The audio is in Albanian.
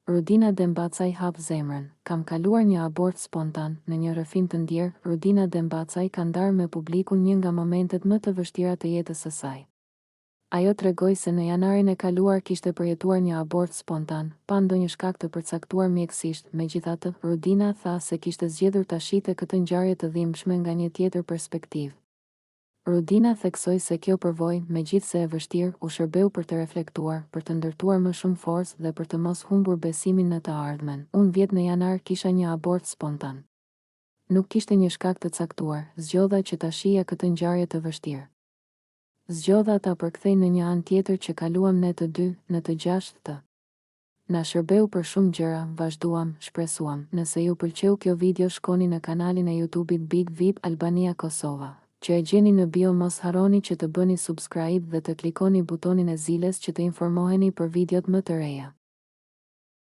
Rudina Dembacaj hap zemrën. Kam kaluar një abort spontan. Në një rrëfim të ndjerë, Rudina Dembacaj ka ndarë me publikun një nga momentet më të vështira të jetës së saj. Ajo tregoi se në janarin e kaluar kishte përjetuar një abort spontan, pa ndonjë shkak të përcaktuar mjekësisht. Megjithatë, Rudina tha se kishte zgjedhur ta shite këtë ngjarje të dhimbshme nga një tjetër perspektivë. Rudina theksoi se kjo përvojë, megjithse e vështirë, u shërbeu për të reflektuar, për të ndërtuar më shumë forcë dhe për të mos humbur besimin në të ardhmen. Unë vjet në janar kisha një abort spontan. Nuk kishte një shkak të caktuar, zgjodha që ta shija këtë ngjarje të vështirë. Zgjodha ta përkthej në një anë tjetër që kaluam ne të dy, në të gjashtë të. Na shërbeu për shumë gjëra, vazhduam, shpresuam. Nëse ju pëlqeu kjo video, shkoni në kanalin e YouTube-it Big VIP Albania Kosova, që e gjeni në bio. Mos harroni që të bëni subscribe dhe të klikoni butonin e zilës që të informoheni për videot më të reja.